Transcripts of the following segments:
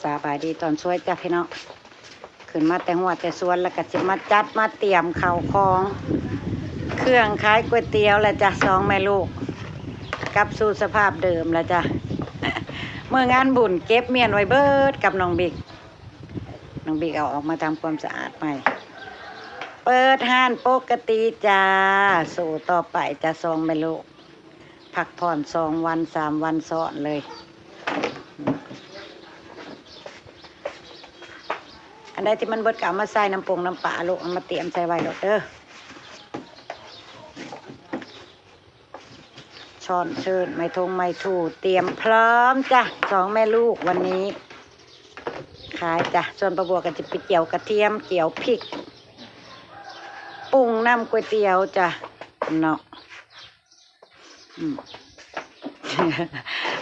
สบายดีตอนสวยจ้ะพี่น้องขึ้นมาแต่หัวแต่สวนแล้วก็จะมาจัดมาเตรียมข้าวของเครื่องขายก๋วยเตี๋ยวแล้วจ้ะสองแม่ลูกกลับสู่สภาพเดิมแล้วจ้ะ เมื่องานบุญเก็บเมียนไว้เบิดกับน้องบิ๊กเอาออกมาทำความสะอาดใหม่เปิดห้านปกติจ้าสู่ต่อไปจะสองแม่ลูกพักผ่อน2 วัน 3 วันซ้อนเลยอันใดที่มันเบิดกะมาใส่น้ำปงน้ำปลาลูกเอามาเตรียมใส่ไว้หรอกเด้อช้อนเชิญไม่ทงไม่ถูเตรียมพร้อมจ้ะสองแม่ลูกวันนี้ขายจ้ะส่วนประบัวกันจะไปเจียวกระเทียมเจียวพริกปรุงน้ำก๋วยเตี๋ยวจ้ะเนาะ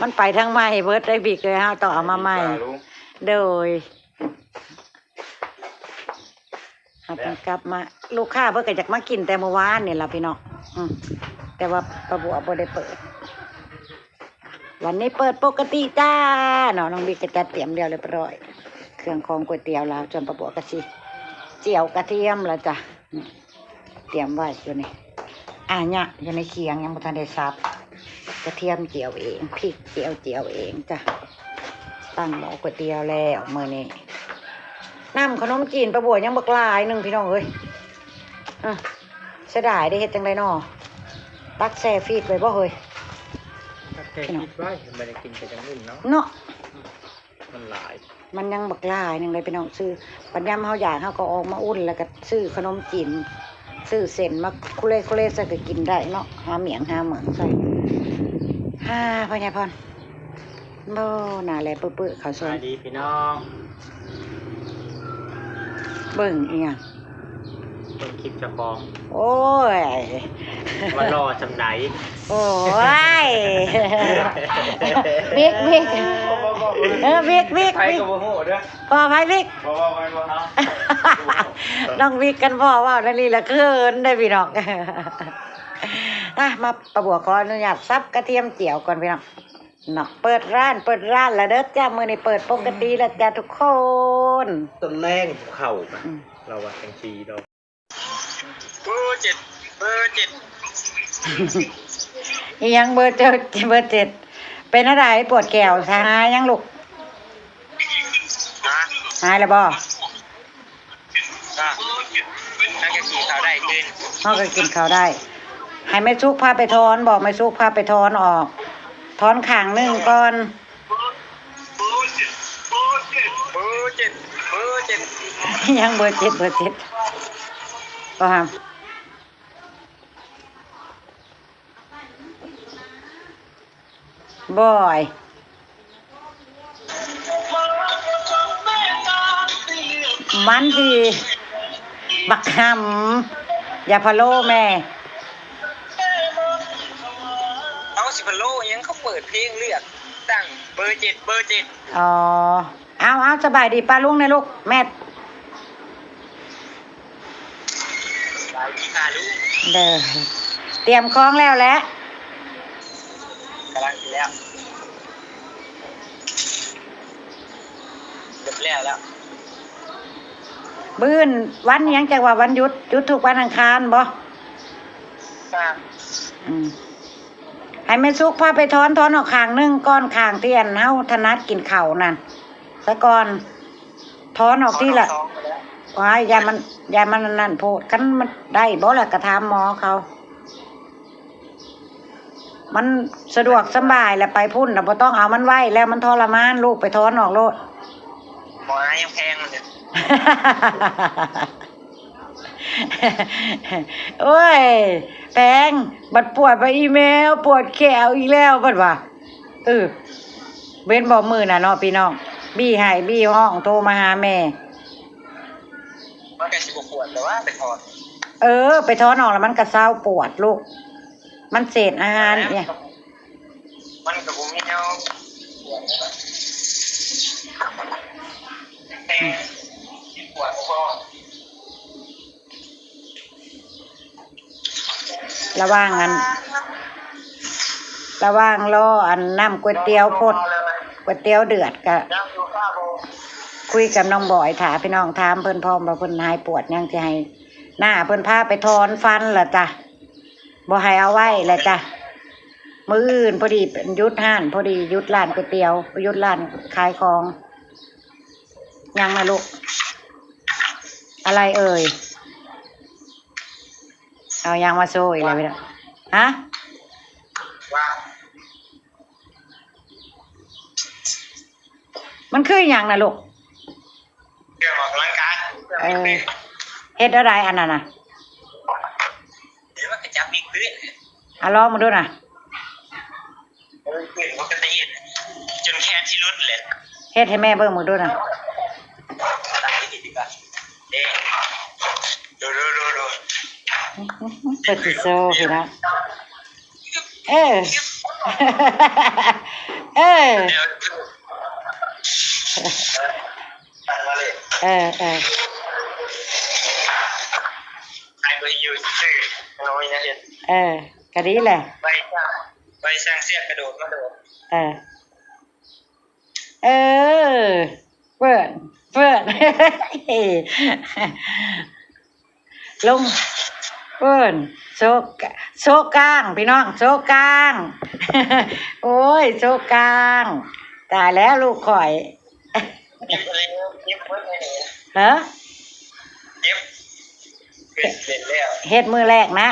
มันไปทั้งใหม่เบิดได้บิกเลยฮะต่อเอามาใหม่โดยต้องกลับมาลูกค้าเพิ่งก็อยากมากินแต่เมื่อวานนี่ล่ะพี่น้องแต่ว่าประบัวบ่ได้เปิดวันนี้เปิดปกติจ้าเนาะน้องบิ๊กก็จัดเตรียมเรียบร้อยเครื่องของก๋วยเตี๋ยวแล้วจนประบัวก็สิเจียวกระเทียมแล้วจ้ะเตรียมไว้อยู่นี่เนี่ยอยู่ในเคียงยังบ่ทันได้ซับกระเทียมเจียวเองพริกเจียวเองจ้ะตั้งหม้อก๋วยเตี๋ยวแล้วมื้อนี้น้ำขนมจีนประบัวยังบักลายหนึ่งพี่น้องเอ้ยเสียดายได้เฮ็ดจังไดน้อตักแซ่ฟีดไว้บ่เฮ้ยตักแซ่ฟีดไว้ไม่ได้กินแต่จังอื่นเนาะมันหลายมันยังบักลายหนึ่งเลยพี่น้องซื้อปัญญามเฮาอยากเฮาก็ออกมาอุ่นแล้วก็ซื้อขนมจีนซื้อเส้นมาคุเล่ใส่ก็กินได้เนาะหาเหมียงใส่พ่อใหญ่พรโบ่น่าแลเปื้อๆข้าวซอยดีพี่น้องเบิ่งอีหยังเบิ่งคลิปเจ้าของโอ้ยว่ารอจำไหนโอ้ยบิ๊กบิ๊กใครก็บ่ฮู้เด้อพอไผบิ๊กน้องบิ๊กกันพ่อว่านั่นนี่ละเขินได้พี่น้องมาประบัวขออนุญาตซับกระเทียมเจียวก่อนพี่น้องเนาะเปิดร้านแล้วเด้อจ้ามื้อนี้เปิดปกติแล้วจ้าทุกคนต้นแรงเข้าเราว่าจังซี่ดอกเบอร์7อีหยังเบอร์7เป็นอะไรปวดแก้วหายยังลูกหายแล้วบ่นั่งก็กินข้าวได้กินเขาก็กินข้าวได้ให้แม่ซุกพาไปถอนบอกแม่ซุกพาไปถอนออกถอนข้างนึงก่อนเบอร์7ยังเบอร์7ก็ห้ามบ่อยมันดีบักหำอย่าพะโล้แม่เอาสิพะโล้ยังเขาเปิดเพลงเลือกตั้งเบอร์7อ๋อเอาสบายดีป้าลุงนะลูกแม่เด้อเตรียมของแล้วแหละกำลังกินแล้วเสร็จแล้วบื้นวันยังจังว่าวันหยุดทุกวันอังคารบ่ให้แม่ซุกพาไปถอนออกข้างนึงก้อนข้างเทียนเฮาถนัดกินข้าวนั่นซะก่อนถอนออกที่ละว้ายยามันนั่นโพดคันมันได้บ่ล่ะกระถามหมอเขามันสะดวกสบายแล้วไปพุ่นน่ะบ่ต้องเอามันไว้แล้วมันทรมานลูกไปถอนออกโลดหมอยังแพงมันเนี่ยโอ้ยแพงบัดปวดไปอีเมลปวดแขวอีกแล้วบัดว่าเว้นบ่มือน่ะเนาะพี่น้องบี้ห้องโทรมาหาแม่มันก็สิบ่ปวดแต่ว่าไปถอนไปถอนออกแล้วมันก็เศร้าปวดลูกมันเศษอาหารเนี่ยมันก็บ่มีแนวปวดบ่ระว่างรออันน้ำก๋วยเตี๋ยวพด ก๋วยเตี๋ยวเดือดก็ ย่างอยู่ข้าวโบ คุยกับน้องบอยถาพี่น้องถามเพิ่นพร้อมว่าเพิ่นหายปวดยังสิให้หน้าเพิ่นพาไปถอนฟันล่ะจ้ะบ่ให้เอาไว้ล่ะจ้ะมื้ออื่นพอดีเป็นหยุดห้านพอดีหยุดร้านก๋วยเตี๋ยวหยุดร้านขายของยังนะลูกอะไรเอ่ยเอายังมาโซ่อีกแล้วพี่น้องฮะ ว่า มันคืออย่างนะลูก เกี่ยวกับร่างกาย เฮ็ดอะไรอันนั้นน่ะ หรือว่ากระจับมีขึ้น ลองมาดูน่ะ ขึ้นปกติจนแค่ที่รุดเลย เฮ็ดให้แม่เบิ่งมาดูน่ะ ตัดที่ดีกว่าเด้ดู เปิดสิโซ่พี่น้องเออ เออ เดี๋ยวตัดมาเลย เออ ใครไปอยู่ซื่อน้อยนะเห็น ก็ดีแหละ ไปสร้างเสียกระโดดมาโดด เออเปิดลงเปิดโซกลางพี่น้องโซกลาง โอ้ยโซกลางตายแล้วลูกข่อย เย็บอะไรเย็บเพิ่มเลย ฮะ เย็บเสร็จแล้ว เฮ็ดมือแรกนะ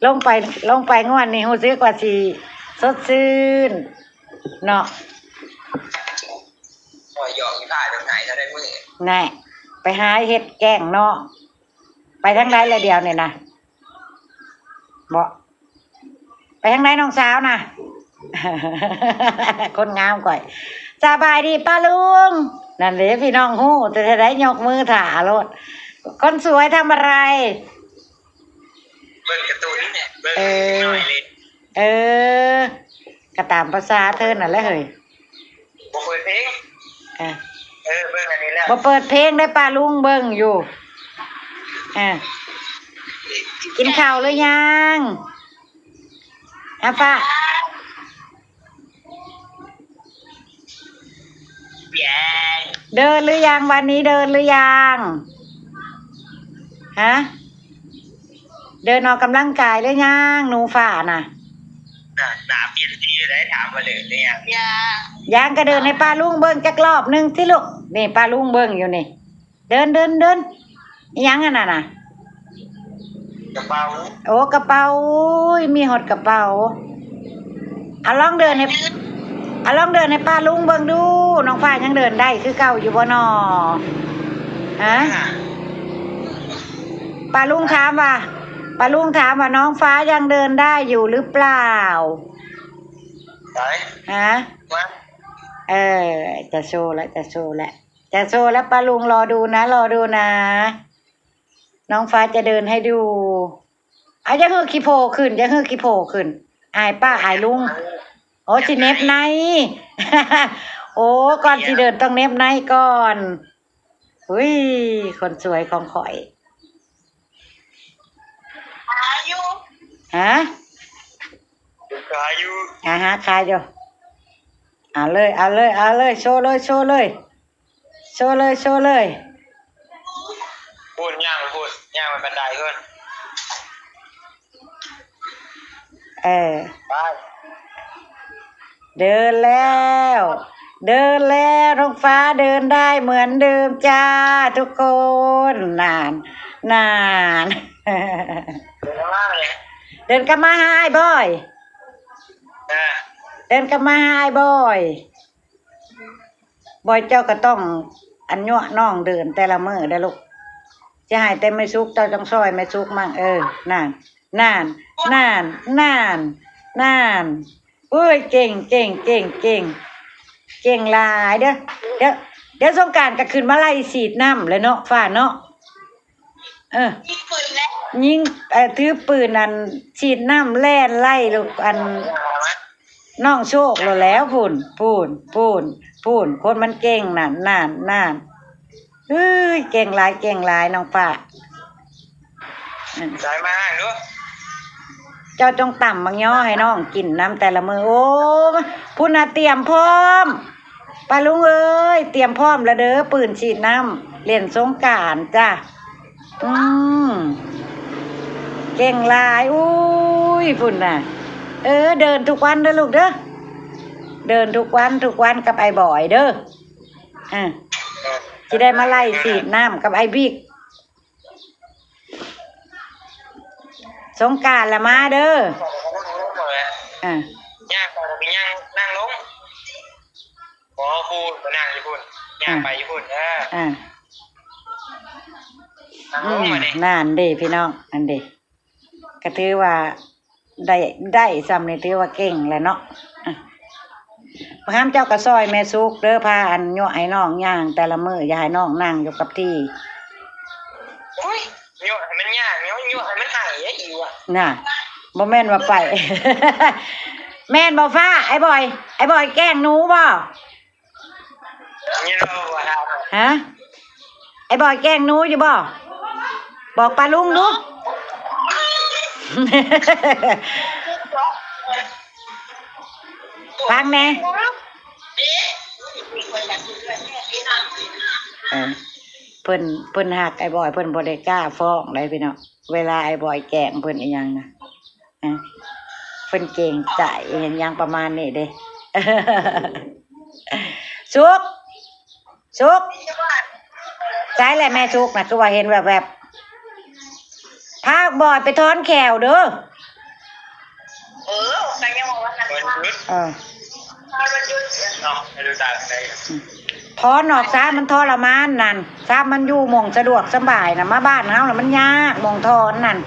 ลงไปงวดนี้รู้สึกว่าสิสดชื่นเนาะ พอยอมถ่ายแบบไหนจะได้มือ แน่ไปหาเฮ็ดแกงเนาะไปทางใดเลยเดียวเนี่ยนะบ่ไปทางใดน้องสาวนะ คนงามก่อยสบายดีป้าลุงนั่นเด้พี่น้องฮู้แต่จะได้ยกมือถ่าโลดคนสวยทำอะไร เบิ่งการ์ตูนนี่เนี่ยเบิ่งหน่อยเลย ก็ตามภาษาเธอนั่นแหละเฮ้ย บ่เปิดเพลง เออ เบิ่งอันนี้แล้ว บ่เปิดเพลงได้ป้าลุงเบิ่งอยู่กินข้าวหรือยังป้า แย่ เดินหรือยังวันนี้เดินหรือยังฮะเดินออกกำลังกายหรือยังหนูฝ่าน่ะ หนาเปลี่ยนสีได้ถามมาเลยเนี่ยยังก็เดินให้ป้าลุงเบิ่งจักรอบหนึงสิลูกนี่ป้าลุงเบิ่งอยู่นี่เดินอิหยังอันนั้นน่ะ กระเป๋า โอ้กระเป๋าอุ้ยมีหดกระเป๋าลองเดินให้ป้าลุงเบิ่งดูน้องฝ้ายยังเดินได้คือเก่าอยู่บ่นอฮะป้าลุงถามว่าน้องฟ้ายังเดินได้อยู่หรือเปล่า ไหน ฮะ มา จะโชว์แล้วป้าลุงรอดูนะน้องฟ้าจะเดินให้ดูจะฮือขี้โผขึ้นอายป้าอายลุงโอ้สิเน็บใน โอ้ก่อนสิเดินต้องเน็บในก่อนอุ้ยคนสวยของข่อยฮะ ขายอยู่ ฮะขายอยู่เอาเลยโชว์เลยพูดย่างมันบันไดขึ้น ไปเดินแล้วท้องฟ้าเดินได้เหมือนเดิมจ้าทุกคนนาน เดินมาเลย เดินกลับมาหาไอ้บอยบอยเจ้าก็ต้องอันยั่วน้องเดินแต่ละมื้อได้อลูกจะให้แต่ไม่สุกเจ้าต้องซอยไม่สุกมั่งนานอุ้ยเก่งหลายเดี๋ยวสงกรานต์ก็ขึ้นมาไล่ฉีดน้ำเลยเนาะฟ้าเนาะยิงถือปืนอันฉีดน้ำแล่นไล่ลูกอันน้องโชคแล้วพูนคนมันเก่งนั่นเฮ้ยเก่งหลายน้องฟ้า สายมาดู เจ้าจงต่ำบางย่อให้น้องกินน้ำแต่ละมือโอ้พุ่นน่ะเตรียมพร้อมปลาลุงเอ้ยเตรียมพร้อมแล้วเด้อปืนฉีดน้ำเล่นสงกรานต์จ้ะเก่งหลายอุ้ยพุ่นน่ะเดินทุกวันเด้อลูกเด้อเดินทุกวันกับไอ้บ่อยเด้อจะได้มาไล่ฉีดน้ำกับไอ้บิ๊กสงกรานต์ละมาเด้ย่างไปย่างนั่งลงขอพูดไปนั่งญี่ปุ่นย่างไปญี่ปุ่นนั่งลงมาดินั่นเด้พี่น้องอันเด้ก็ถือว่าได้ซ้ำนี่ถือว่าเก่งแหละเนาะพระห้ามเจ้ากระซอยแม่ซุกเด้อพาอันยั่วไอ้น้องย่างแต่ละมื้ออย่าให้น้องนั่งอยู่กับที่โอ้ยยั่วให้มันย่างยั่วให้มันหายอีกว่ะน่ะบ่แม่นว่าไป แม่นบ่ฟ้าไอ้บอยแกล้งหนูบ่นี่เราบ่ทำฮะไอ้บอยแกล้งหนูอยู่บ่บอกปลาลุงดูฟังแน่เพิ่นหักไอ้บอยเพิ่นบ่ได้กล้าฟ้องเลยพี่น้องเวลาไอ้บอยแกล้งเพิ่นอีหยังนะเพิ่นเก่งใจเห็นยังประมาณนี้เด้สุกใจแหละแม่สุกนะคือว่าเห็นแบบพาบอยไปถอนแขวเด้อไปยังบอกว่าให้ดูตาได้ถอนออกซะมันทรมานนั่นซะมันอยู่หม่องสะดวกสบายนะมาบ้านเฮาน่ะมันยากหม่องถอนนั่น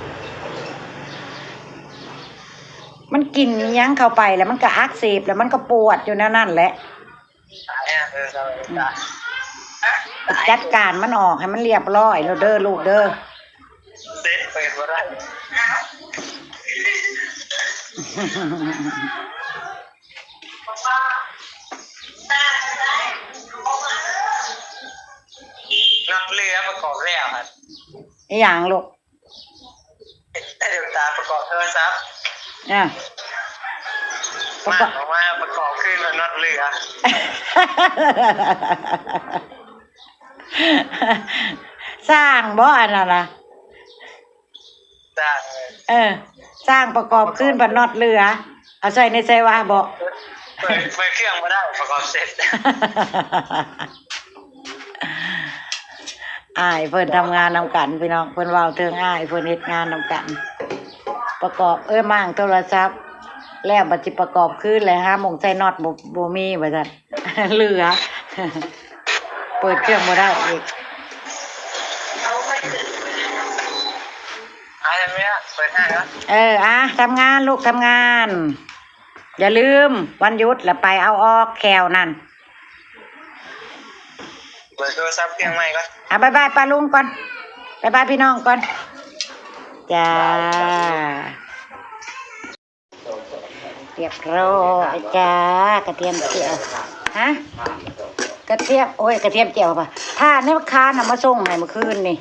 มันกินยังเข้าไปแล้วมันก็อักเสบแล้วมันก็ปวดอยู่นั่นแหละจัดการมันออกให้มันเรียบร้อยแล้วเด้อลูกเด้อเซ็ตเปิดบ่ได้นักเรือประกอบแล้วครับอย่างลูกเดี๋ยวตาประกอบโทรศัพท์มาประกอบขึ้นแล้วนักเรือสร้างบ่อันนั้นนะสร้างสร้างประกอบขึ้นบนน็อตเรือเอาใส่ในใจว่าบ่เปิดเครื่องมาได้ประกอบเสร็จอ้ายเพิ่นทำงานนำกันพี่น้องเพิ่นเว้าถึงอ้ายเพิ่นเฮ็ดงานนำกันประกอบมั่งโทรศัพท์แล้วบัดสิประกอบขึ้นเลยฮะมงใส่น็อตบ่มีว่าซั่นเหลือเปิดเครื่องบ่ได้อีกอะไรไหมอ่ะเปิดให้เหรอทำงานลูกทำงานอย่าลืมวันหยุดแล้วไปเอาออกแควนั่นเปิดโทรศัพท์เครื่องใหม่ก่อนบ๊ายบายป้าลุงก่อนบ๊ายบายพี่น้องก่อนจ้าเรียบร้อยจ้ากระเทียมเจียวฮะกระเทียมกระเทียมเจียวป่ะถ้าเนี่ยค้าน่ะมาส่งให้เมื่อคืนนี่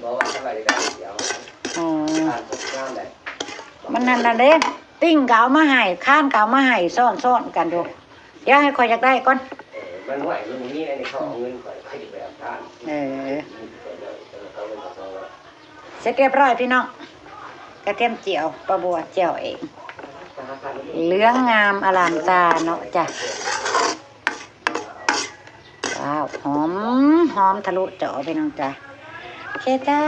มันนั่นน่ะเด้ติ้งเก่ามาให้ข้านเก่ามาให้ซ่อนกันดูเดี๋ยวให้คอยอยากได้ก่อนมันไหวมันนี่ในเขาเอาเงินก่อนให้ไปเอาท่านเสร็จเรียบร้อยพี่น้องกระเทียมเจียวปลาบัวเจียวเองเหลืองงามอลามตาเนาะจ้ะว้าวหอมทะลุเจาะพี่น้องจ้ะโอเคจ้า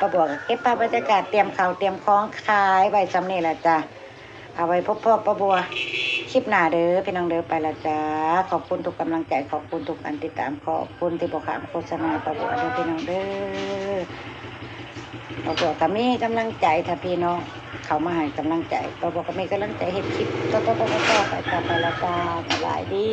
ปลาบัวเก็บภาพบรรยากาศเตรียมข้าวเตรียมของขายใบซ้ำนี่แหละจ้ะเอาไว้พบปลาบัวคลิปหน้าเด้อพี่น้องเด้อไปละจ้าขอบคุณทุกกำลังใจขอบคุณทุกการติดตามขอบคุณที่บอกข่าวโฆษณาปลาบัวเด้อพี่น้องเด้อปลาบัวก็มีกำลังใจถ้าพี่น้องเขามาให้กำลังใจปลาบัวก็มีกำลังใจเห็นคลิปต่อไปละจ้าสบายดี